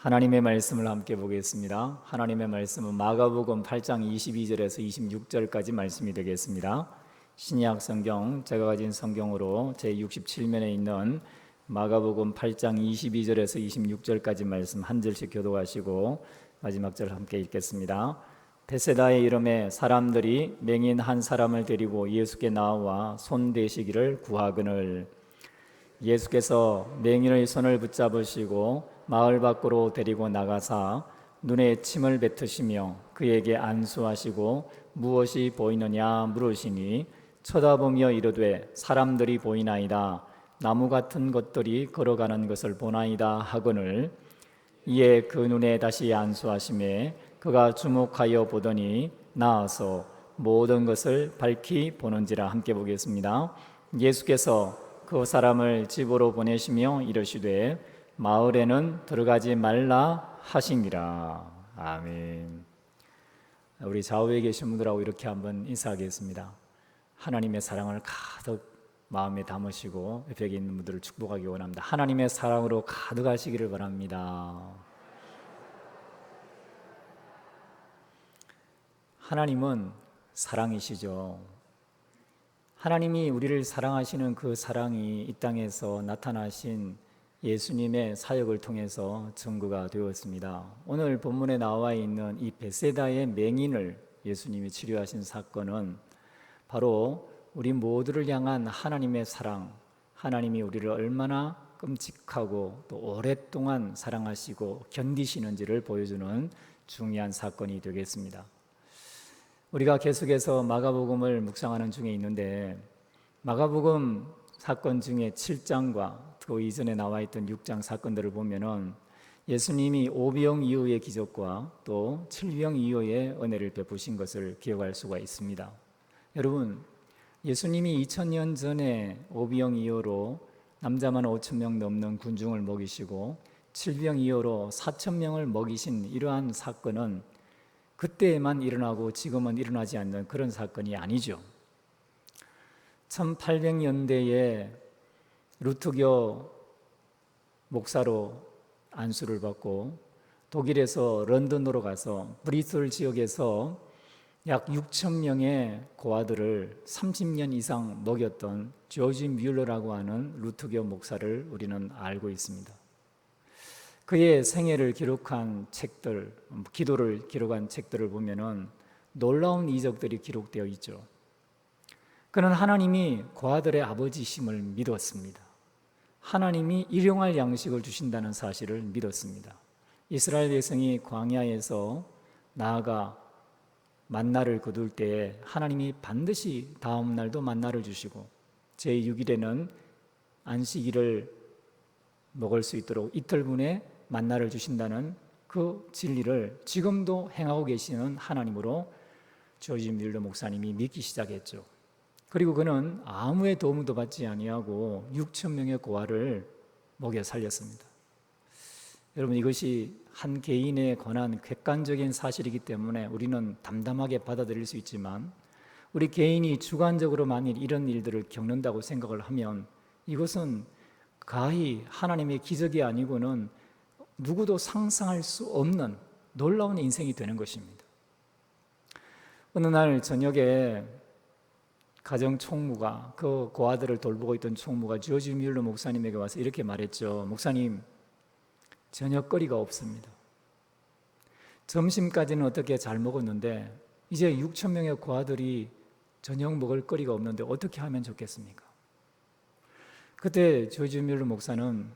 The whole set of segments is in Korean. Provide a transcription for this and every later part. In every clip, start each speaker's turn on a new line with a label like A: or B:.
A: 하나님의 말씀을 함께 보겠습니다. 하나님의 말씀은 마가복음 8장 22절에서 26절까지 말씀이 되겠습니다. 신약 성경, 제가 가진 성경으로 제67면에 있는 마가복음 8장 22절에서 26절까지 말씀 한 절씩 교독하시고 마지막 절 함께 읽겠습니다. 베세다의 이름에 사람들이 맹인 한 사람을 데리고 예수께 나와 손 대시기를 구하거늘 예수께서 맹인의 손을 붙잡으시고 마을 밖으로 데리고 나가사 눈에 침을 뱉으시며 그에게 안수하시고 무엇이 보이느냐 물으시니 쳐다보며 이르되 사람들이 보이나이다. 나무 같은 것들이 걸어가는 것을 보나이다 하거늘 이에 그 눈에 다시 안수하시매 그가 주목하여 보더니 나아서 모든 것을 밝히 보는지라. 함께 보겠습니다. 예수께서 그 사람을 집으로 보내시며 이르시되 마을에는 들어가지 말라 하시니라. 아멘. 우리 좌우에 계신 분들하고 이렇게 한번 인사하겠습니다. 하나님의 사랑을 가득 마음에 담으시고 옆에 있는 분들을 축복하기 원합니다. 하나님의 사랑으로 가득하시기를 바랍니다. 하나님은 사랑이시죠. 하나님이 우리를 사랑하시는 그 사랑이 이 땅에서 나타나신 예수님의 사역을 통해서 증거가 되었습니다. 오늘 본문에 나와 있는 이 베세다의 맹인을 예수님이 치료하신 사건은 바로 우리 모두를 향한 하나님의 사랑, 하나님이 우리를 얼마나 끔찍하고 또 오랫동안 사랑하시고 견디시는지를 보여주는 중요한 사건이 되겠습니다. 우리가 계속해서 마가복음을 묵상하는 중에 있는데 마가복음 사건 중에 7장과 그 이전에 나와 있던 6장 사건들을 보면은 예수님이 오병 이후의 기적과 또 칠병 이후의 은혜를 베푸신 것을 기억할 수가 있습니다. 여러분, 예수님이 2000년 전에 오병 이후로 남자만 5,000명 넘는 군중을 먹이시고 칠병 이후로 4,000명을 먹이신 이러한 사건은 그때에만 일어나고 지금은 일어나지 않는 그런 사건이 아니죠. 1800년대에 루트교 목사로 안수를 받고 독일에서 런던으로 가서 브리슬 지역에서 약 6,000명의 고아들을 30년 이상 먹였던 조지 뮬러라고 하는 루트교 목사를 우리는 알고 있습니다. 그의 생애를 기록한 책들, 기도를 기록한 책들을 보면은 놀라운 이적들이 기록되어 있죠. 그는 하나님이 고아들의 아버지심을 믿었습니다. 하나님이 일용할 양식을 주신다는 사실을 믿었습니다. 이스라엘 백성이 광야에서 나아가 만나를 거둘 때에 하나님이 반드시 다음 날도 만나를 주시고 제6일에는 안식일을 먹을 수 있도록 이틀분에 만나를 주신다는 그 진리를 지금도 행하고 계시는 하나님으로 조지 뮬러 목사님이 믿기 시작했죠. 그리고 그는 아무의 도움도 받지 아니하고 6,000명의 고아를 먹여 살렸습니다. 여러분, 이것이 한 개인에 관한 객관적인 사실이기 때문에 우리는 담담하게 받아들일 수 있지만 우리 개인이 주관적으로 만일 이런 일들을 겪는다고 생각을 하면 이것은 가히 하나님의 기적이 아니고는 누구도 상상할 수 없는 놀라운 인생이 되는 것입니다. 어느 날 저녁에 가정 총무가 그 고아들을 돌보고 있던 총무가 조지 뮬러 목사님에게 와서 이렇게 말했죠. 목사님, 저녁거리가 없습니다. 점심까지는 어떻게 잘 먹었는데 이제 6,000명의 고아들이 저녁 먹을 거리가 없는데 어떻게 하면 좋겠습니까? 그때 조지 뮬러 목사는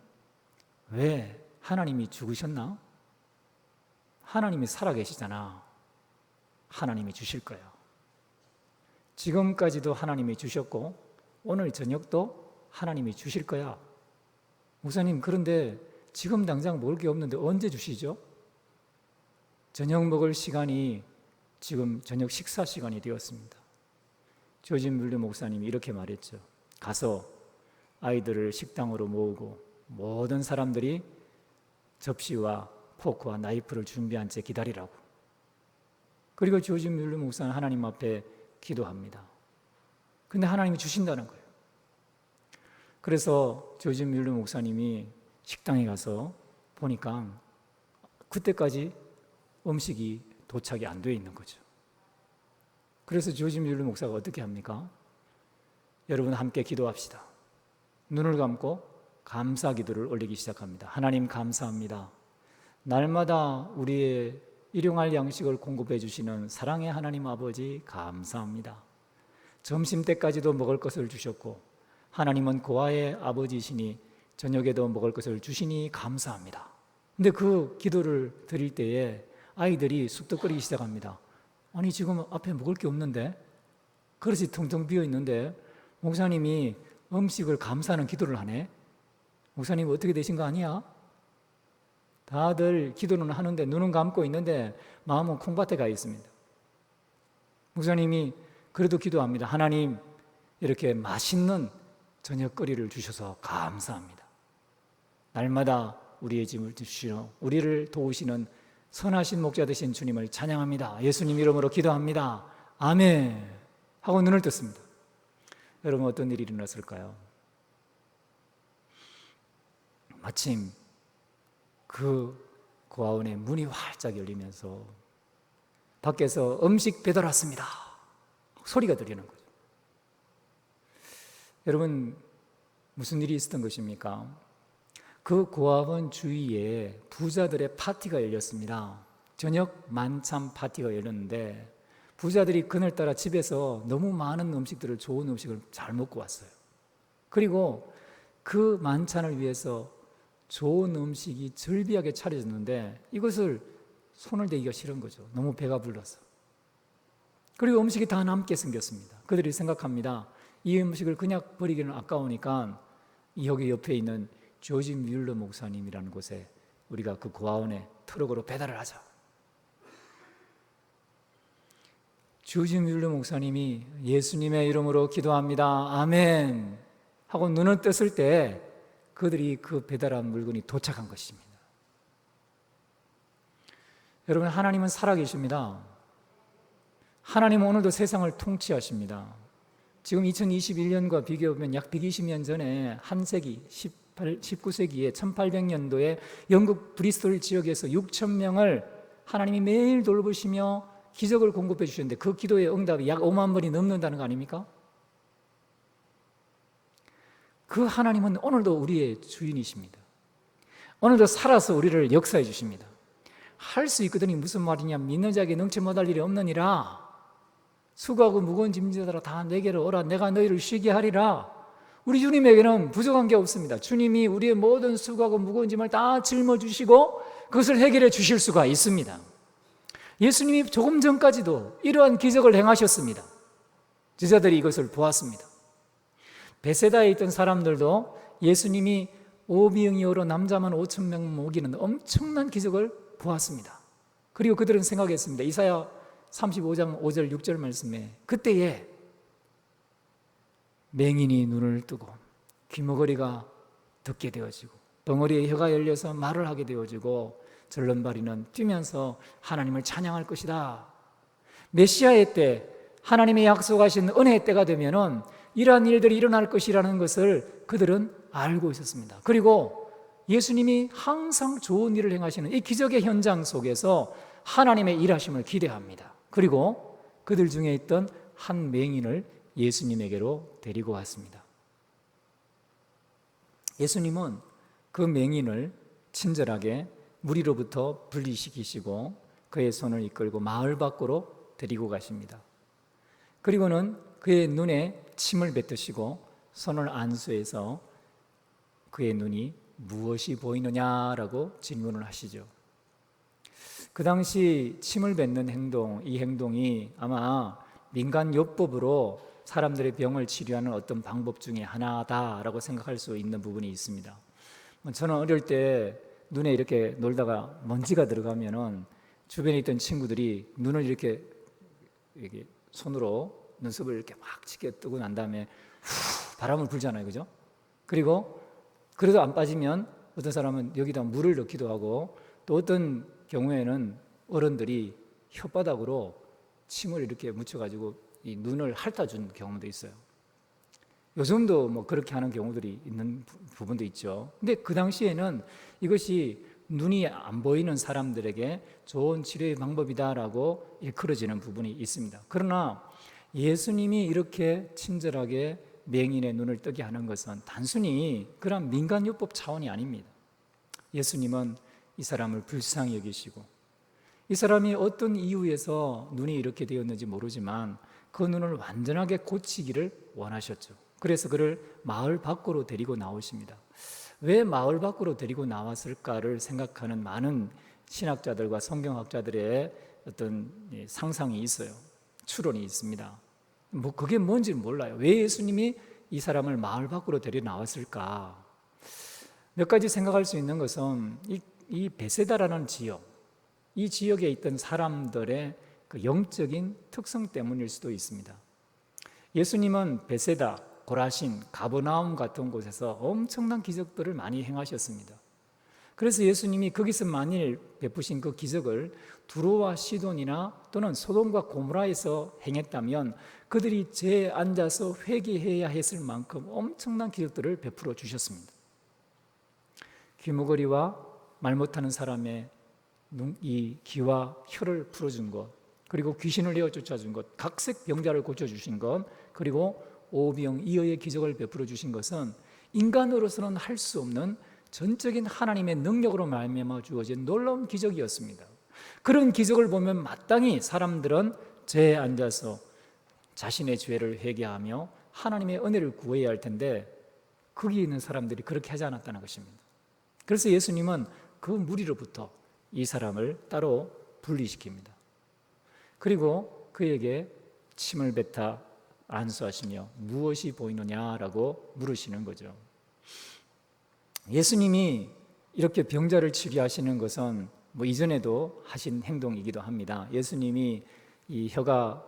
A: 왜 하나님이 죽으셨나? 하나님이 살아계시잖아. 하나님이 주실 거야. 지금까지도 하나님이 주셨고 오늘 저녁도 하나님이 주실 거야. 목사님, 그런데 지금 당장 먹을 게 없는데 언제 주시죠? 저녁 먹을 시간이 지금 저녁 식사 시간이 되었습니다. 조지 뮬러 목사님이 이렇게 말했죠. 가서 아이들을 식당으로 모으고 모든 사람들이 접시와 포크와 나이프를 준비한 채 기다리라고. 그리고 조지 뮬러 목사는 하나님 앞에 기도합니다. 근데 하나님이 주신다는 거예요. 그래서 조지 뮬러 목사님이 식당에 가서 보니까 그때까지 음식이 도착이 안 돼 있는 거죠. 그래서 조지 뮬러 목사가 어떻게 합니까? 여러분 함께 기도합시다. 눈을 감고 감사 기도를 올리기 시작합니다. 하나님 감사합니다. 날마다 우리의 일용할 양식을 공급해 주시는 사랑의 하나님 아버지 감사합니다. 점심때까지도 먹을 것을 주셨고 하나님은 고아의 아버지시니 저녁에도 먹을 것을 주시니 감사합니다. 근데 그 기도를 드릴 때에 아이들이 쑥덕거리기 시작합니다. 아니 지금 앞에 먹을 게 없는데, 그릇이 텅텅 비어 있는데 목사님이 음식을 감사하는 기도를 하네. 목사님 어떻게 되신 거 아니야? 다들 기도는 하는데 눈은 감고 있는데 마음은 콩밭에 가 있습니다. 목사님이 그래도 기도합니다. 하나님, 이렇게 맛있는 저녁거리를 주셔서 감사합니다. 날마다 우리의 짐을 주시어 우리를 도우시는 선하신 목자 되신 주님을 찬양합니다. 예수님 이름으로 기도합니다. 아멘 하고 눈을 떴습니다. 여러분 어떤 일이 일어났을까요? 마침 그 고아원의 문이 활짝 열리면서 밖에서 음식 배달 왔습니다 소리가 들리는 거죠. 여러분 무슨 일이 있었던 것입니까? 그 고아원 주위에 부자들의 파티가 열렸습니다. 저녁 만찬 파티가 열렸는데 부자들이 그날따라 집에서 너무 많은 음식들을, 좋은 음식을 잘 먹고 왔어요. 그리고 그 만찬을 위해서 좋은 음식이 절비하게 차려졌는데 이것을 손을 대기가 싫은 거죠. 너무 배가 불러서. 그리고 음식이 다 남게 생겼습니다. 그들이 생각합니다. 이 음식을 그냥 버리기는 아까우니까 여기 옆에 있는 조지 뮬러 목사님이라는 곳에 우리가 그 고아원에 트럭으로 배달을 하자. 조지 뮬러 목사님이 예수님의 이름으로 기도합니다. 아멘 하고 눈을 떴을 때 그들이 그 배달한 물건이 도착한 것입니다. 여러분 하나님은 살아계십니다. 하나님은 오늘도 세상을 통치하십니다. 지금 2021년과 비교해보면 약 120년 전에 한 세기 19세기에 1800년도에 영국 브리스톨 지역에서 6,000명을 하나님이 매일 돌보시며 기적을 공급해 주셨는데 그 기도의 응답이 약 5만 번이 넘는다는 거 아닙니까? 그 하나님은 오늘도 우리의 주인이십니다. 오늘도 살아서 우리를 역사해 주십니다. 할 수 있거든요. 무슨 말이냐? 믿는 자에게 능치 못할 일이 없느니라. 수고하고 무거운 짐지들아 다 내게로 오라. 내가 너희를 쉬게 하리라. 우리 주님에게는 부족한 게 없습니다. 주님이 우리의 모든 수고하고 무거운 짐을 다 짊어주시고 그것을 해결해 주실 수가 있습니다. 예수님이 조금 전까지도 이러한 기적을 행하셨습니다. 제자들이 이것을 보았습니다. 베세다에 있던 사람들도 예수님이 오비응이어로 남자만 5,000명 먹이는 엄청난 기적을 보았습니다. 그리고 그들은 생각했습니다. 이사야 35장 5절 6절 말씀에 그때에 맹인이 눈을 뜨고 귀머거리가 듣게 되어지고 벙어리에 혀가 열려서 말을 하게 되어지고 절름발이는 뛰면서 하나님을 찬양할 것이다. 메시아의 때 하나님의 약속하신 은혜의 때가 되면은 이러한 일들이 일어날 것이라는 것을 그들은 알고 있었습니다. 그리고 예수님이 항상 좋은 일을 행하시는 이 기적의 현장 속에서 하나님의 일하심을 기대합니다. 그리고 그들 중에 있던 한 맹인을 예수님에게로 데리고 왔습니다. 예수님은 그 맹인을 친절하게 무리로부터 분리시키시고 그의 손을 이끌고 마을 밖으로 데리고 가십니다. 그리고는 그의 눈에 침을 뱉으시고 손을 안수해서 그의 눈이 무엇이 보이느냐라고 질문을 하시죠. 그 당시 침을 뱉는 행동, 이 행동이 아마 민간요법으로 사람들의 병을 치료하는 어떤 방법 중에 하나다라고 생각할 수 있는 부분이 있습니다. 저는 어릴 때 눈에 이렇게 놀다가 먼지가 들어가면은 주변에 있던 친구들이 눈을 이렇게 손으로 눈썹을 이렇게 막 치게 뜨고 난 다음에 바람을 불잖아요, 그죠? 그리고 그래도 안 빠지면 어떤 사람은 여기다 물을 넣기도 하고 또 어떤 경우에는 어른들이 혓바닥으로 침을 이렇게 묻혀가지고 이 눈을 핥아준 경우도 있어요. 요즘도 뭐 그렇게 하는 경우들이 있는 부분도 있죠. 근데 그 당시에는 이것이 눈이 안 보이는 사람들에게 좋은 치료의 방법이다라고 일컬어지는 부분이 있습니다. 그러나 예수님이 이렇게 친절하게 맹인의 눈을 뜨게 하는 것은 단순히 그런 민간요법 차원이 아닙니다. 예수님은 이 사람을 불쌍히 여기시고 이 사람이 어떤 이유에서 눈이 이렇게 되었는지 모르지만 그 눈을 완전하게 고치기를 원하셨죠. 그래서 그를 마을 밖으로 데리고 나오십니다. 왜 마을 밖으로 데리고 나왔을까를 생각하는 많은 신학자들과 성경학자들의 어떤 상상이 있어요. 추론이 있습니다. 그게 뭔지 몰라요. 왜 예수님이 이 사람을 마을 밖으로 데리고 나왔을까? 몇 가지 생각할 수 있는 것은 이 베세다라는 지역, 이 지역에 있던 사람들의 그 영적인 특성 때문일 수도 있습니다. 예수님은 베세다, 고라신, 가버나움 같은 곳에서 엄청난 기적들을 많이 행하셨습니다. 그래서 예수님이 거기서 만일 베푸신 그 기적을 두로와 시돈이나 또는 소돔과 고모라에서 행했다면 그들이 죄에 앉아서 회개해야 했을 만큼 엄청난 기적들을 베풀어 주셨습니다. 귀머거리와 말 못하는 사람의 이 귀와 혀를 풀어준 것, 그리고 귀신을 내어 쫓아준 것, 각색 병자를 고쳐주신 것, 그리고 오병 이어의 기적을 베풀어 주신 것은 인간으로서는 할 수 없는 전적인 하나님의 능력으로 말미암아 주어진 놀라운 기적이었습니다. 그런 기적을 보면 마땅히 사람들은 죄에 앉아서 자신의 죄를 회개하며 하나님의 은혜를 구해야 할 텐데 거기 있는 사람들이 그렇게 하지 않았다는 것입니다. 그래서 예수님은 그 무리로부터 이 사람을 따로 분리시킵니다. 그리고 그에게 침을 뱉어 안수하시며 무엇이 보이느냐라고 물으시는 거죠. 예수님이 이렇게 병자를 치료하시는 것은 이전에도 하신 행동이기도 합니다. 예수님이 이 혀가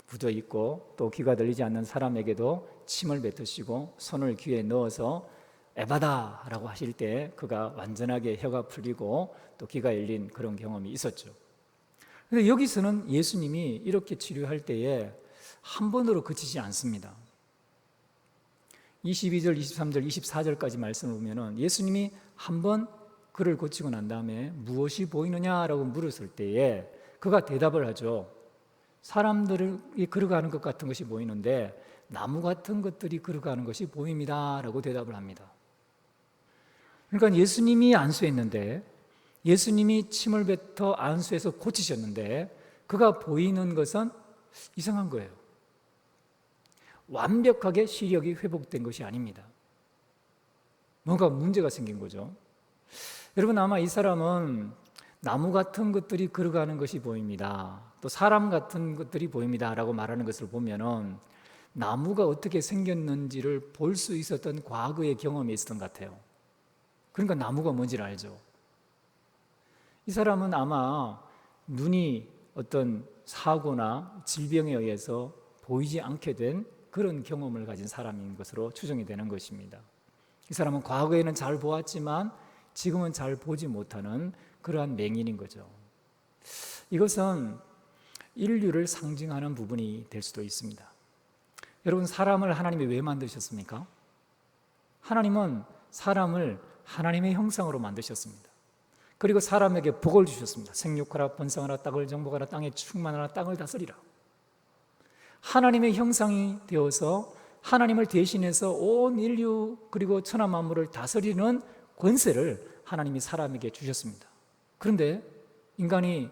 A: 굳어 있고 또 귀가 들리지 않는 사람에게도 침을 뱉으시고 손을 귀에 넣어서 에바다라고 하실 때 그가 완전하게 혀가 풀리고 또 귀가 열린 그런 경험이 있었죠. 그런데 여기서는 예수님이 이렇게 치료할 때에 한 번으로 그치지 않습니다. 22절, 23절, 24절까지 말씀을 보면 예수님이 한 번 그를 고치고 난 다음에 무엇이 보이느냐라고 물었을 때에 그가 대답을 하죠. 사람들이 걸어가는 것 같은 것이 보이는데 나무 같은 것들이 걸어가는 것이 보입니다 라고 대답을 합니다. 그러니까 예수님이 안수했는데, 예수님이 침을 뱉어 안수해서 고치셨는데 그가 보이는 것은 이상한 거예요. 완벽하게 시력이 회복된 것이 아닙니다. 뭔가 문제가 생긴 거죠. 여러분, 아마 이 사람은 나무 같은 것들이 걸어가는 것이 보입니다, 또 사람 같은 것들이 보입니다 라고 말하는 것을 보면은 나무가 어떻게 생겼는지를 볼 수 있었던 과거의 경험이 있었던 것 같아요. 그러니까 나무가 뭔지를 알죠. 이 사람은 아마 눈이 어떤 사고나 질병에 의해서 보이지 않게 된 그런 경험을 가진 사람인 것으로 추정이 되는 것입니다. 이 사람은 과거에는 잘 보았지만 지금은 잘 보지 못하는 그러한 맹인인 거죠. 이것은 인류를 상징하는 부분이 될 수도 있습니다. 여러분, 사람을 하나님이 왜 만드셨습니까? 하나님은 사람을 하나님의 형상으로 만드셨습니다. 그리고 사람에게 복을 주셨습니다. 생육하라, 번성하라, 땅을 정복하라, 땅에 충만하라, 땅을 다스리라. 하나님의 형상이 되어서 하나님을 대신해서 온 인류 그리고 천하 만물을 다스리는 권세를 하나님이 사람에게 주셨습니다. 그런데 인간이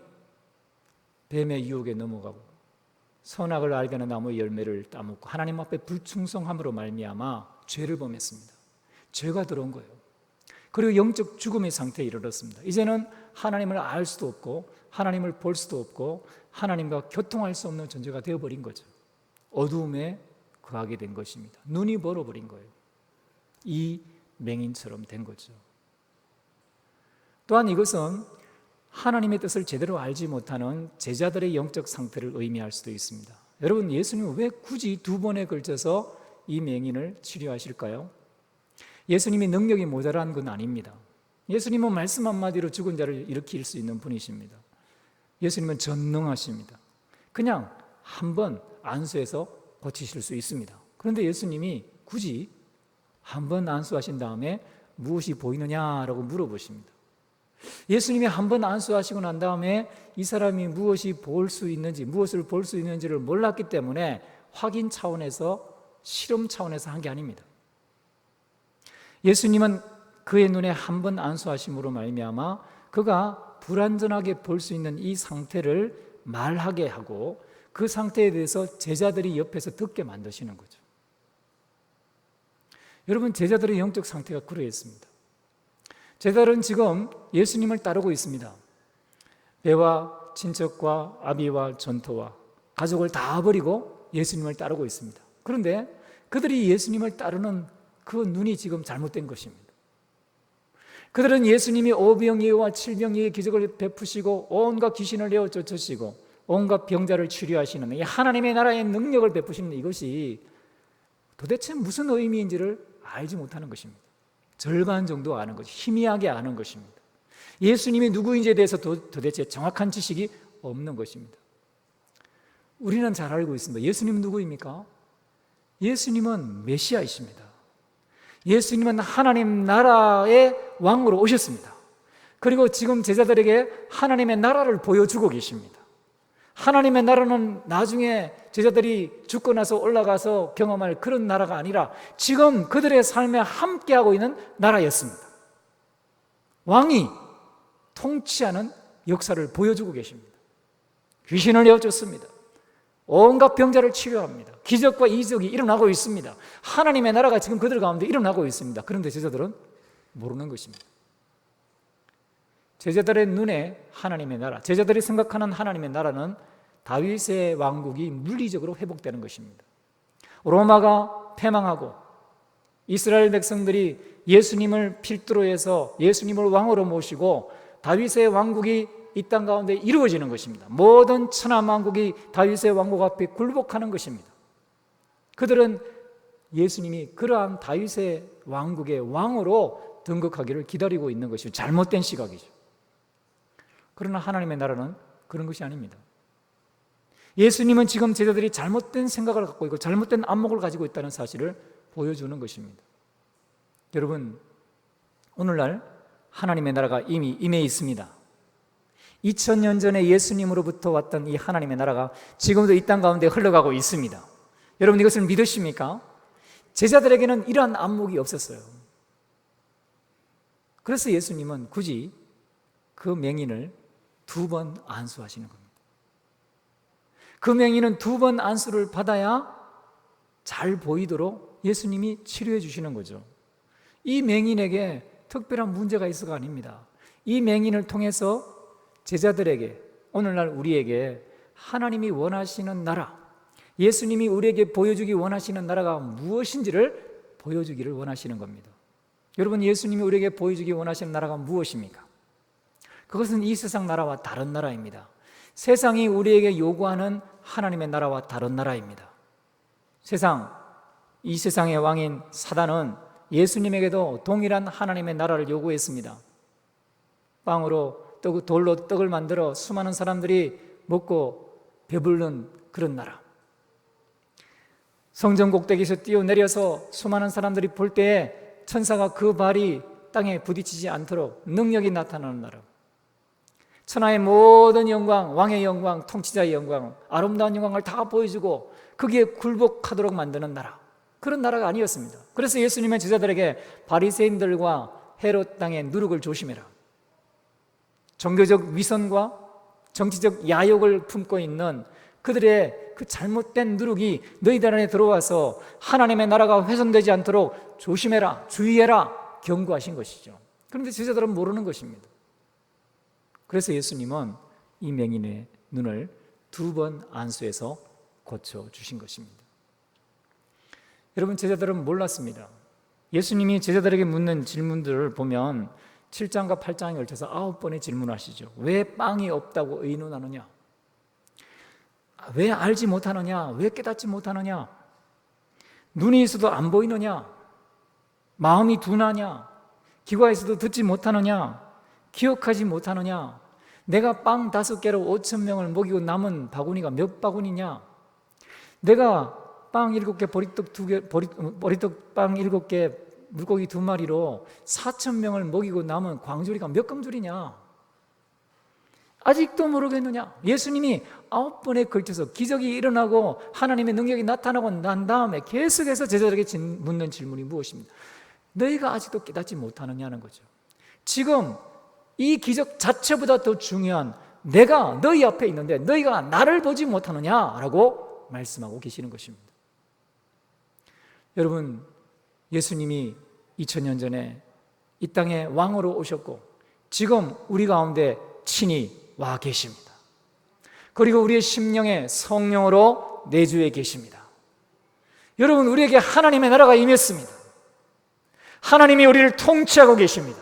A: 뱀의 유혹에 넘어가고 선악을 알게 하는 나무의 열매를 따먹고 하나님 앞에 불충성함으로 말미암아 죄를 범했습니다. 죄가 들어온 거예요. 그리고 영적 죽음의 상태에 이르렀습니다. 이제는 하나님을 알 수도 없고 하나님을 볼 수도 없고 하나님과 교통할 수 없는 존재가 되어버린 거죠. 어두움에 거하게 된 것입니다. 눈이 멀어버린 거예요. 이 맹인처럼 된 거죠. 또한 이것은 하나님의 뜻을 제대로 알지 못하는 제자들의 영적 상태를 의미할 수도 있습니다. 여러분, 예수님은 왜 굳이 두 번에 걸쳐서 이 맹인을 치료하실까요? 예수님이 능력이 모자란 건 아닙니다. 예수님은 말씀 한마디로 죽은 자를 일으킬 수 있는 분이십니다. 예수님은 전능하십니다. 그냥 한 번 안수해서 고치실 수 있습니다. 그런데 예수님이 굳이 한 번 안수하신 다음에 무엇이 보이느냐라고 물어보십니다. 예수님이 한 번 안수하시고 난 다음에 이 사람이 무엇을 볼 수 있는지를 몰랐기 때문에 확인 차원에서, 실험 차원에서 한 게 아닙니다. 예수님은 그의 눈에 한 번 안수하심으로 말미암아 그가 불완전하게 볼 수 있는 이 상태를 말하게 하고 그 상태에 대해서 제자들이 옆에서 듣게 만드시는 거죠. 여러분, 제자들의 영적 상태가 그러했습니다. 제자들은 지금 예수님을 따르고 있습니다. 배와 친척과 아비와 전토와 가족을 다 버리고 예수님을 따르고 있습니다. 그런데 그들이 예수님을 따르는 그 눈이 지금 잘못된 것입니다. 그들은 예수님이 오병이어와 칠병이의 기적을 베푸시고 온갖 귀신을 내어 쫓으시고 온갖 병자를 치료하시는 이 하나님의 나라의 능력을 베푸시는 이것이 도대체 무슨 의미인지를 알지 못하는 것입니다. 절반 정도 아는 것이, 희미하게 아는 것입니다. 예수님이 누구인지에 대해서 도대체 정확한 지식이 없는 것입니다. 우리는 잘 알고 있습니다. 예수님은 누구입니까? 예수님은 메시아이십니다. 예수님은 하나님 나라의 왕으로 오셨습니다. 그리고 지금 제자들에게 하나님의 나라를 보여주고 계십니다. 하나님의 나라는 나중에 제자들이 죽고 나서 올라가서 경험할 그런 나라가 아니라 지금 그들의 삶에 함께하고 있는 나라였습니다. 왕이 통치하는 역사를 보여주고 계십니다. 귀신을 내어쫓습니다. 온갖 병자를 치료합니다. 기적과 이적이 일어나고 있습니다. 하나님의 나라가 지금 그들 가운데 일어나고 있습니다. 그런데 제자들은 모르는 것입니다. 제자들의 눈에 하나님의 나라, 제자들이 생각하는 하나님의 나라는 다윗의 왕국이 물리적으로 회복되는 것입니다. 로마가 패망하고 이스라엘 백성들이 예수님을 필두로 해서 예수님을 왕으로 모시고 다윗의 왕국이 이 땅 가운데 이루어지는 것입니다. 모든 천하만국이 다윗의 왕국 앞에 굴복하는 것입니다. 그들은 예수님이 그러한 다윗의 왕국의 왕으로 등극하기를 기다리고 있는 것이 잘못된 시각이죠. 그러나 하나님의 나라는 그런 것이 아닙니다. 예수님은 지금 제자들이 잘못된 생각을 갖고 있고 잘못된 안목을 가지고 있다는 사실을 보여주는 것입니다. 여러분, 오늘날 하나님의 나라가 이미 임해 있습니다. 2000년 전에 예수님으로부터 왔던 이 하나님의 나라가 지금도 이 땅 가운데 흘러가고 있습니다. 여러분, 이것을 믿으십니까? 제자들에게는 이러한 안목이 없었어요. 그래서 예수님은 굳이 그 맹인을 2번 안수하시는 겁니다. 그 맹인은 2번 안수를 받아야 잘 보이도록 예수님이 치료해 주시는 거죠. 이 맹인에게 특별한 문제가 있어가 아닙니다. 이 맹인을 통해서 제자들에게, 오늘날 우리에게 하나님이 원하시는 나라, 예수님이 우리에게 보여주기 원하시는 나라가 무엇인지를 보여주기를 원하시는 겁니다. 여러분, 예수님이 우리에게 보여주기 원하시는 나라가 무엇입니까? 그것은 이 세상 나라와 다른 나라입니다. 세상이 우리에게 요구하는 하나님의 나라와 다른 나라입니다. 이 세상의 왕인 사단은 예수님에게도 동일한 하나님의 나라를 요구했습니다. 빵으로 돌로 떡을 만들어 수많은 사람들이 먹고 배부른 그런 나라. 성전 꼭대기에서 뛰어내려서 수많은 사람들이 볼 때에 천사가 그 발이 땅에 부딪히지 않도록 능력이 나타나는 나라. 천하의 모든 영광, 왕의 영광, 통치자의 영광, 아름다운 영광을 다 보여주고 거기에 굴복하도록 만드는 나라. 그런 나라가 아니었습니다. 그래서 예수님은 제자들에게 바리새인들과 헤롯 땅의 누룩을 조심해라, 종교적 위선과 정치적 야욕을 품고 있는 그들의 그 잘못된 누룩이 너희들 안에 들어와서 하나님의 나라가 훼손되지 않도록 조심해라, 주의해라 경고하신 것이죠. 그런데 제자들은 모르는 것입니다. 그래서 예수님은 이 맹인의 눈을 2번 안수해서 고쳐주신 것입니다. 여러분, 제자들은 몰랐습니다. 예수님이 제자들에게 묻는 질문들을 보면 7장과 8장에 걸쳐서 9번의 질문하시죠. 왜 빵이 없다고 의논하느냐? 왜 알지 못하느냐? 왜 깨닫지 못하느냐? 눈이 있어도 안 보이느냐? 마음이 둔하냐? 귀가 있어도 듣지 못하느냐? 기억하지 못하느냐? 내가 빵 5개로 5,000명을 먹이고 남은 바구니가 몇 바구니냐? 내가 빵 7개, 보리떡 빵 7개 물고기 2마리로 4,000명을 먹이고 남은 광주리가 몇 광주리냐? 아직도 모르겠느냐? 예수님이 9번에 걸쳐서 기적이 일어나고 하나님의 능력이 나타나고 난 다음에 계속해서 제자들에게 묻는 질문이 무엇입니다? 너희가 아직도 깨닫지 못하느냐는 거죠. 지금 이 기적 자체보다 더 중요한 내가 너희 앞에 있는데 너희가 나를 보지 못하느냐라고 말씀하고 계시는 것입니다. 여러분, 예수님이 2000년 전에 이 땅에 왕으로 오셨고 지금 우리 가운데 친히 와 계십니다. 그리고 우리의 심령에 성령으로 내주해 계십니다. 여러분, 우리에게 하나님의 나라가 임했습니다. 하나님이 우리를 통치하고 계십니다.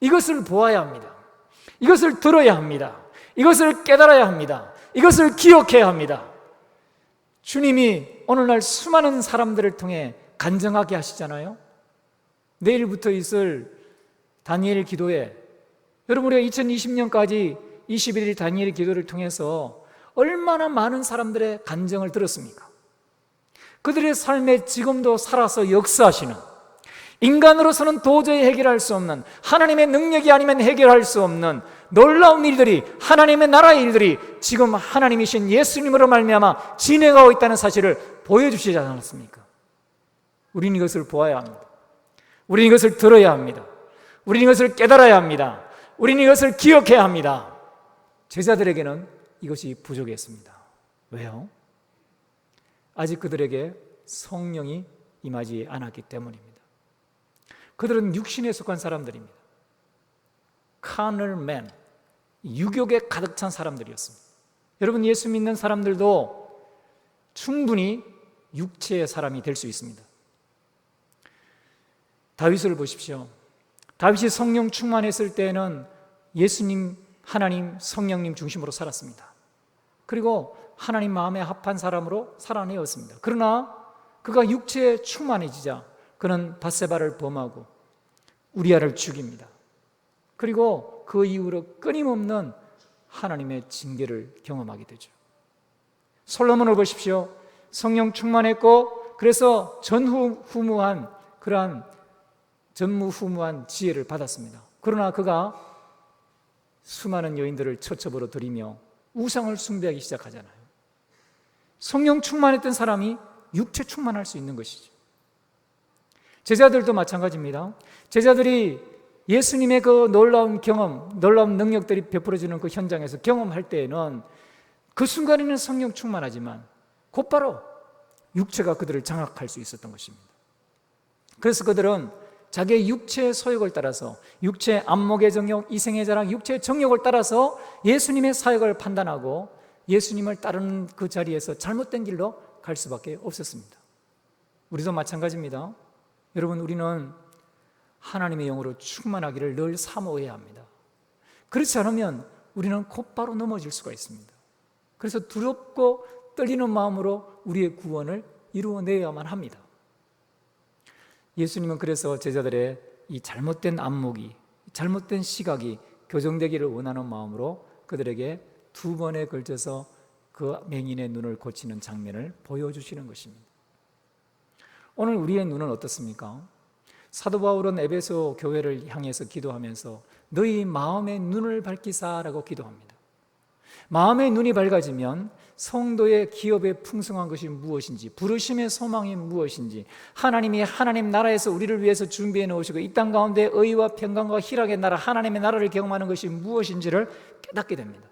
A: 이것을 보아야 합니다. 이것을 들어야 합니다. 이것을 깨달아야 합니다. 이것을 기억해야 합니다. 주님이 오늘날 수많은 사람들을 통해 간증하게 하시잖아요. 내일부터 있을 다니엘 기도회, 여러분, 우리가 2020년까지 21일 다니엘 기도를 통해서 얼마나 많은 사람들의 간증을 들었습니까? 그들의 삶에 지금도 살아서 역사하시는, 인간으로서는 도저히 해결할 수 없는, 하나님의 능력이 아니면 해결할 수 없는 놀라운 일들이, 하나님의 나라의 일들이 지금 하나님이신 예수님으로 말미암아 진행하고 있다는 사실을 보여주시지 않았습니까? 우리는 이것을 보아야 합니다. 우리는 이것을 들어야 합니다. 우리는 이것을 깨달아야 합니다. 우리는 이것을 기억해야 합니다. 제자들에게는 이것이 부족했습니다. 왜요? 아직 그들에게 성령이 임하지 않았기 때문입니다. 그들은 육신에 속한 사람들입니다. carnal man, 육욕에 가득 찬 사람들이었습니다. 여러분, 예수 믿는 사람들도 충분히 육체의 사람이 될 수 있습니다. 다윗을 보십시오. 다윗이 성령 충만했을 때에는 예수님, 하나님, 성령님 중심으로 살았습니다. 그리고 하나님 마음에 합한 사람으로 살아내었습니다. 그러나 그가 육체에 충만해지자 그는 밧세바를 범하고 우리아를 죽입니다. 그리고 그 이후로 끊임없는 하나님의 징계를 경험하게 되죠. 솔로몬을 보십시오. 성령 충만했고 그래서 전무후무한 지혜를 받았습니다. 그러나 그가 수많은 여인들을 처첩으로 들이며 우상을 숭배하기 시작하잖아요. 성령 충만했던 사람이 육체 충만할 수 있는 것이죠. 제자들도 마찬가지입니다. 제자들이 예수님의 그 놀라운 경험, 놀라운 능력들이 베풀어지는 그 현장에서 경험할 때에는 그 순간에는 성령 충만하지만 곧바로 육체가 그들을 장악할 수 있었던 것입니다. 그래서 그들은 자기의 육체의 소욕을 따라서, 육체의 안목의 정욕, 이생의 자랑, 육체의 정욕을 따라서 예수님의 사역을 판단하고 예수님을 따르는 그 자리에서 잘못된 길로 갈 수밖에 없었습니다. 우리도 마찬가지입니다. 여러분, 우리는 하나님의 영으로 충만하기를 늘 사모해야 합니다. 그렇지 않으면 우리는 곧바로 넘어질 수가 있습니다. 그래서 두렵고 떨리는 마음으로 우리의 구원을 이루어내야만 합니다. 예수님은 그래서 제자들의 이 잘못된 안목이, 잘못된 시각이 교정되기를 원하는 마음으로 그들에게 2번에 걸쳐서 그 맹인의 눈을 고치는 장면을 보여주시는 것입니다. 오늘 우리의 눈은 어떻습니까? 사도 바울은 에베소 교회를 향해서 기도하면서 너희 마음의 눈을 밝히사라고 기도합니다. 마음의 눈이 밝아지면 성도의 기업에 풍성한 것이 무엇인지, 부르심의 소망이 무엇인지, 하나님이 하나님 나라에서 우리를 위해서 준비해 놓으시고 이 땅 가운데 의와 평강과 희락의 나라, 하나님의 나라를 경험하는 것이 무엇인지를 깨닫게 됩니다.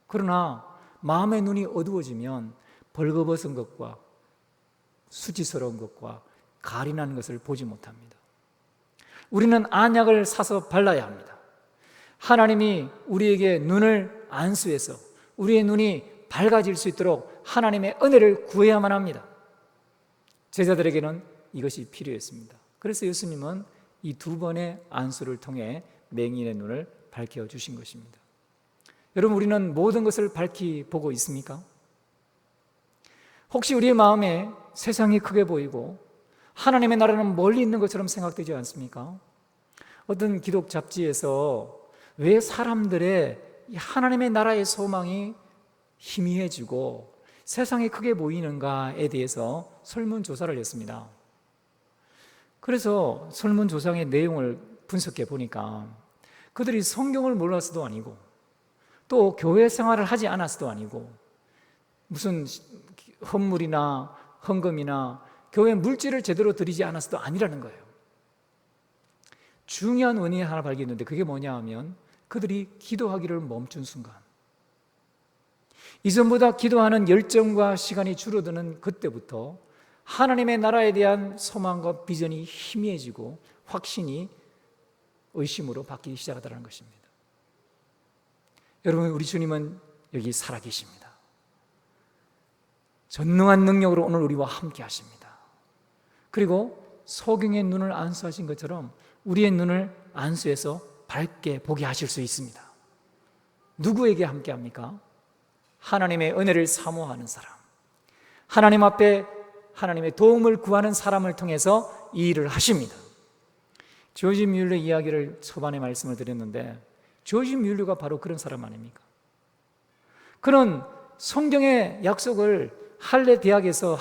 A: 그러나 마음의 눈이 어두워지면 벌거벗은 것과 수치스러운 것과 가리난 것을 보지 못합니다. 우리는 안약을 사서 발라야 합니다. 하나님이 우리에게 눈을 안수해서 우리의 눈이 밝아질 수 있도록 하나님의 은혜를 구해야만 합니다. 제자들에게는 이것이 필요했습니다. 그래서 예수님은 이 2번의 안수를 통해 맹인의 눈을 밝혀주신 것입니다. 여러분, 우리는 모든 것을 밝히 보고 있습니까? 혹시 우리의 마음에 세상이 크게 보이고 하나님의 나라는 멀리 있는 것처럼 생각되지 않습니까? 어떤 기독 잡지에서 왜 사람들의 하나님의 나라의 소망이 희미해지고 세상이 크게 보이는가에 대해서 설문조사를 했습니다. 그래서 설문조사의 내용을 분석해 보니까 그들이 성경을 몰라서도 아니고 또 교회 생활을 하지 않아서도 아니고 무슨 헌물이나 헌금이나 교회 물질을 제대로 드리지 않아서도 아니라는 거예요. 중요한 원인이 하나 발견했는데 그게 뭐냐 하면 그들이 기도하기를 멈춘 순간, 이전보다 기도하는 열정과 시간이 줄어드는 그때부터 하나님의 나라에 대한 소망과 비전이 희미해지고 확신이 의심으로 바뀌기 시작하다는 것입니다. 여러분, 우리 주님은 여기 살아계십니다. 전능한 능력으로 오늘 우리와 함께 하십니다. 그리고 소경의 눈을 안수하신 것처럼 우리의 눈을 안수해서 밝게 보게 하실 수 있습니다. 누구에게 함께 합니까? 하나님의 은혜를 사모하는 사람, 하나님 앞에 하나님의 도움을 구하는 사람을 통해서 이 일을 하십니다. 조지 뮬러 이야기를 초반에 말씀을 드렸는데 조지 뮬러가 바로 그런 사람 아닙니까? 그는 성경의 약속을 할렐 대학에서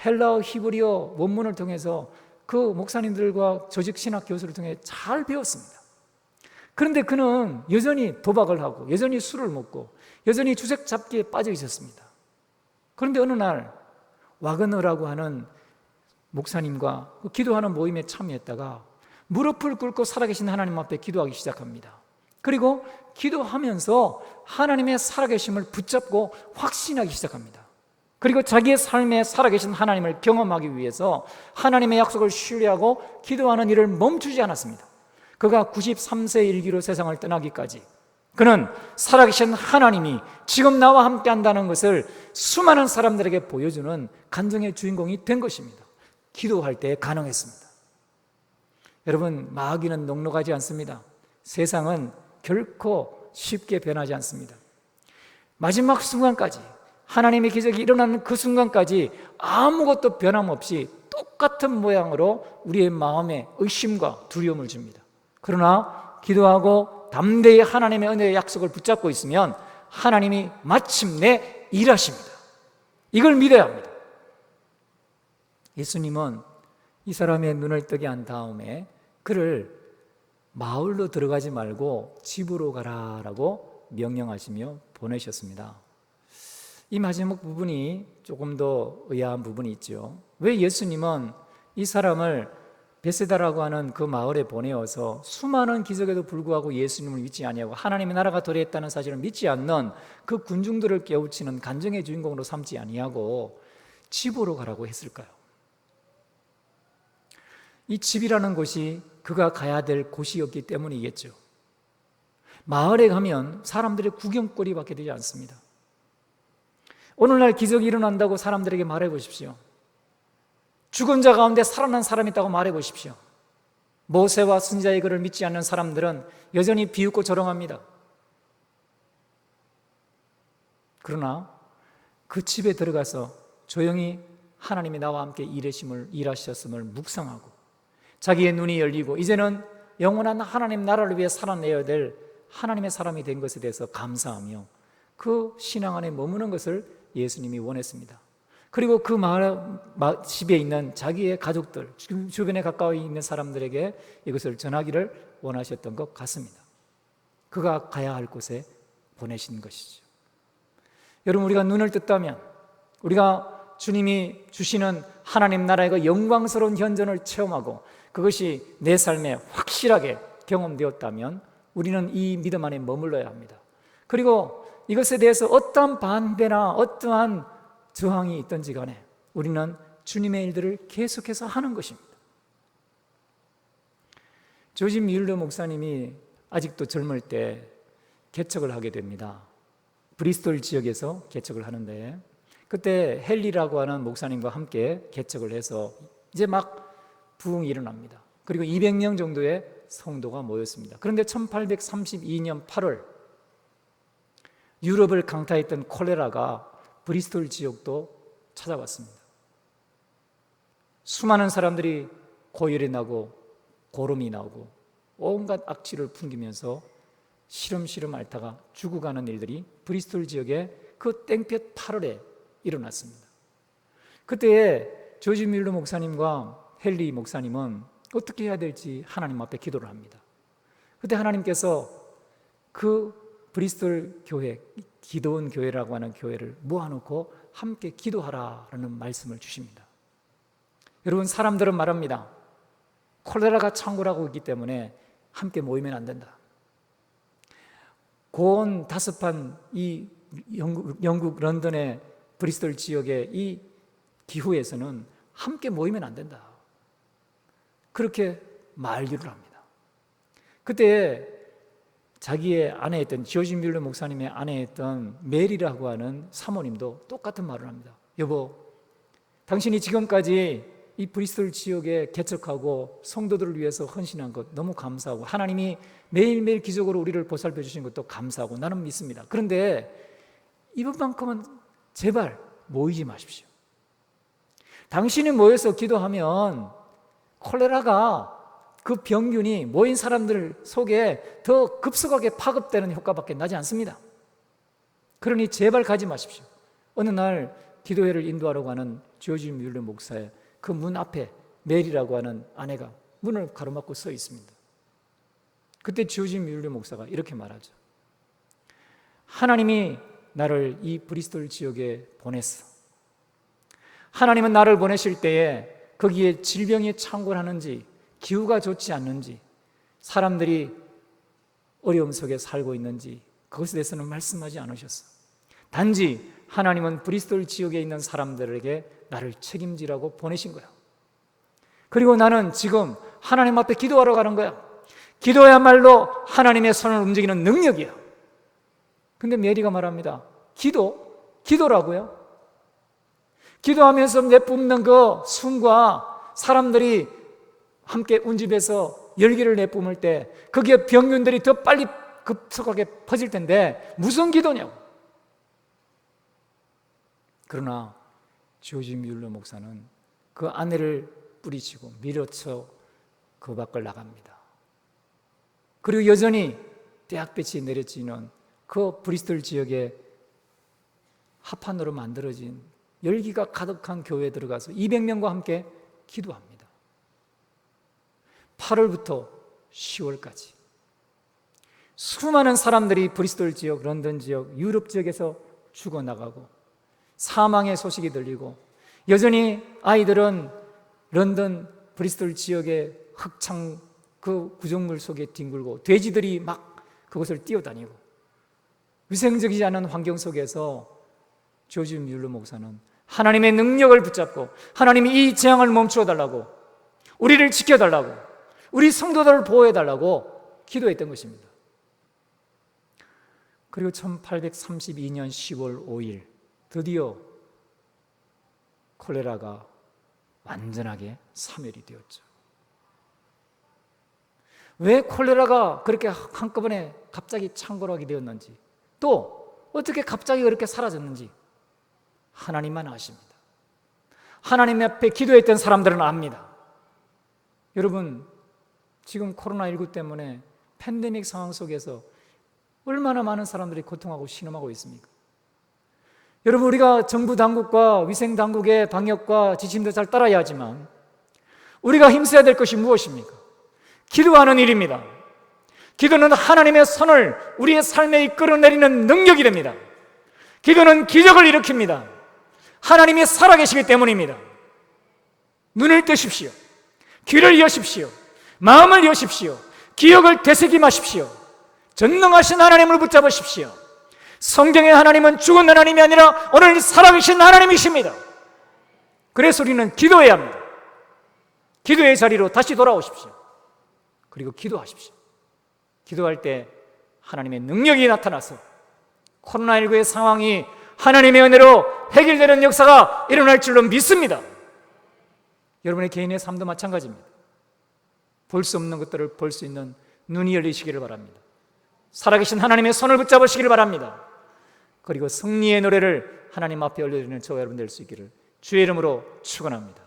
A: 헬라어 히브리어 원문을 통해서 그 목사님들과 조직 신학 교수를 통해 잘 배웠습니다. 그런데 그는 여전히 도박을 하고 여전히 술을 먹고 여전히 주색 잡기에 빠져 있었습니다. 그런데 어느 날 와그너라고 하는 목사님과 기도하는 모임에 참여했다가 무릎을 꿇고 살아계신 하나님 앞에 기도하기 시작합니다. 그리고 기도하면서 하나님의 살아계심을 붙잡고 확신하기 시작합니다. 그리고 자기의 삶에 살아계신 하나님을 경험하기 위해서 하나님의 약속을 신뢰하고 기도하는 일을 멈추지 않았습니다. 그가 93세 일기로 세상을 떠나기까지 그는 살아계신 하나님이 지금 나와 함께 한다는 것을 수많은 사람들에게 보여주는 간증의 주인공이 된 것입니다. 기도할 때 가능했습니다. 여러분, 마귀는 녹록하지 않습니다. 세상은 결코 쉽게 변하지 않습니다. 마지막 순간까지, 하나님의 기적이 일어나는 그 순간까지 아무것도 변함없이 똑같은 모양으로 우리의 마음에 의심과 두려움을 줍니다. 그러나 기도하고 담대히 하나님의 은혜의 약속을 붙잡고 있으면 하나님이 마침내 일하십니다. 이걸 믿어야 합니다. 예수님은 이 사람의 눈을 뜨게 한 다음에 그를 마을로 들어가지 말고 집으로 가라라고 명령하시며 보내셨습니다. 이 마지막 부분이 조금 더 의아한 부분이 있죠. 왜 예수님은 이 사람을 베세다라고 하는 그 마을에 보내어서 수많은 기적에도 불구하고 예수님을 믿지 아니하고 하나님의 나라가 도래했다는 사실을 믿지 않는 그 군중들을 깨우치는 간증의 주인공으로 삼지 아니하고 집으로 가라고 했을까요? 이 집이라는 곳이 그가 가야 될 곳이었기 때문이겠죠. 마을에 가면 사람들의 구경거리밖에 되지 않습니다. 오늘날 기적이 일어난다고 사람들에게 말해 보십시오. 죽은 자 가운데 살아난 사람이 있다고 말해 보십시오. 모세와 선지자의 글을 믿지 않는 사람들은 여전히 비웃고 조롱합니다. 그러나 그 집에 들어가서 조용히 하나님이 나와 함께 일하셨음을 묵상하고 자기의 눈이 열리고 이제는 영원한 하나님 나라를 위해 살아내야 될 하나님의 사람이 된 것에 대해서 감사하며 그 신앙 안에 머무는 것을 예수님이 원했습니다. 그리고 그 집에 있는 자기의 가족들, 주변에 가까이 있는 사람들에게 이것을 전하기를 원하셨던 것 같습니다. 그가 가야 할 곳에 보내신 것이죠. 여러분, 우리가 눈을 떴다면, 우리가 주님이 주시는 하나님 나라의 그 영광스러운 현존을 체험하고 그것이 내 삶에 확실하게 경험되었다면 우리는 이 믿음 안에 머물러야 합니다. 그리고 이것에 대해서 어떠한 반대나 어떠한 저항이 있든지 간에 우리는 주님의 일들을 계속해서 하는 것입니다. 조지 뮬러 목사님이 아직도 젊을 때 개척을 하게 됩니다. 브리스톨 지역에서 개척을 하는데 그때 헨리라고 하는 목사님과 함께 개척을 해서 이제 막 부흥이 일어납니다. 그리고 200명 정도의 성도가 모였습니다. 그런데 1832년 8월 유럽을 강타했던 콜레라가 브리스톨 지역도 찾아왔습니다. 수많은 사람들이 고열이 나고 고름이 나오고 온갖 악취를 풍기면서 시름시름 앓다가 죽어가는 일들이 브리스톨 지역의 그 땡볕 8월에 일어났습니다. 그때 조지 뮬러 목사님과 헨리 목사님은 어떻게 해야 될지 하나님 앞에 기도를 합니다. 그때 하나님께서 그 브리스톨 교회, 기도원 교회라고 하는 교회를 모아놓고 함께 기도하라라는 말씀을 주십니다. 여러분, 사람들은 말합니다. 콜레라가 창궐하고 있기 때문에 함께 모이면 안 된다. 고온 다습한 이 영국 런던의 브리스톨 지역의 이 기후에서는 함께 모이면 안 된다. 그렇게 말류를 합니다. 그때 자기의 아내였던 조지 뮬러 목사님의 아내였던 메리라고 하는 사모님도 똑같은 말을 합니다. 여보, 당신이 지금까지 이 브리스톨 지역에 개척하고 성도들을 위해서 헌신한 것 너무 감사하고 하나님이 매일매일 기적으로 우리를 보살펴 주신 것도 감사하고 나는 믿습니다. 그런데 이번만큼은 제발 모이지 마십시오. 당신이 모여서 기도하면 콜레라가 그 병균이 모인 사람들 속에 더 급속하게 파급되는 효과밖에 나지 않습니다. 그러니 제발 가지 마십시오. 어느 날 기도회를 인도하려고 하는 조지 뮬러 목사의 그 문 앞에 메리라고 하는 아내가 문을 가로막고 서 있습니다. 그때 조지 뮬러 목사가 이렇게 말하죠. 하나님이 나를 이 브리스톨 지역에 보냈어. 하나님은 나를 보내실 때에 거기에 질병이 창궐하는지 기후가 좋지 않는지 사람들이 어려움 속에 살고 있는지 그것에 대해서는 말씀하지 않으셨어. 단지 하나님은 브리스톨 지역에 있는 사람들에게 나를 책임지라고 보내신 거야. 그리고 나는 지금 하나님 앞에 기도하러 가는 거야. 기도야말로 하나님의 손을 움직이는 능력이야. 근데 메리가 말합니다. 기도라고요? 기도하면서 내뿜는 그 숨과 사람들이 함께 운집에서 열기를 내뿜을 때 거기에 병균들이 더 빨리 급속하게 퍼질 텐데 무슨 기도냐고. 그러나 조지 뮬러 목사는 그 아내를 뿌리치고 밀어쳐 그 밖을 나갑니다. 그리고 여전히 떼약볕이 내려지는 그 브리스톨 지역의 합판으로 만들어진 열기가 가득한 교회에 들어가서 200명과 함께 기도합니다. 8월부터 10월까지 수많은 사람들이 브리스톨 지역, 런던 지역, 유럽 지역에서 죽어나가고 사망의 소식이 들리고 여전히 아이들은 런던 브리스톨 지역의 흑창 그 구정물 속에 뒹굴고 돼지들이 막 그곳을 뛰어다니고 위생적이지 않은 환경 속에서 조지 뮬러 목사는 하나님의 능력을 붙잡고 하나님이 이 재앙을 멈추어 달라고, 우리를 지켜달라고, 우리 성도들을 보호해달라고 기도했던 것입니다. 그리고 1832년 10월 5일 드디어 콜레라가 완전하게 사멸이 되었죠. 왜 콜레라가 그렇게 한꺼번에 갑자기 창궐하게 되었는지, 또 어떻게 갑자기 그렇게 사라졌는지 하나님만 아십니다. 하나님 앞에 기도했던 사람들은 압니다. 여러분, 지금 코로나19 때문에 팬데믹 상황 속에서 얼마나 많은 사람들이 고통하고 신음하고 있습니까? 여러분, 우리가 정부 당국과 위생 당국의 방역과 지침도 잘 따라야 하지만 우리가 힘써야 될 것이 무엇입니까? 기도하는 일입니다. 기도는 하나님의 손을 우리의 삶에 이끌어내리는 능력이 됩니다. 기도는 기적을 일으킵니다. 하나님이 살아계시기 때문입니다. 눈을 뜨십시오. 귀를 여십시오. 마음을 여십시오. 기억을 되새김하십시오. 전능하신 하나님을 붙잡으십시오. 성경의 하나님은 죽은 하나님이 아니라 오늘 살아계신 하나님이십니다. 그래서 우리는 기도해야 합니다. 기도의 자리로 다시 돌아오십시오. 그리고 기도하십시오. 기도할 때 하나님의 능력이 나타나서 코로나19의 상황이 하나님의 은혜로 해결되는 역사가 일어날 줄로 믿습니다. 여러분의 개인의 삶도 마찬가지입니다. 볼 수 없는 것들을 볼 수 있는 눈이 열리시기를 바랍니다. 살아계신 하나님의 손을 붙잡으시기를 바랍니다. 그리고 승리의 노래를 하나님 앞에 올려드리는 저와 여러분 될 수 있기를 주의 이름으로 축원합니다.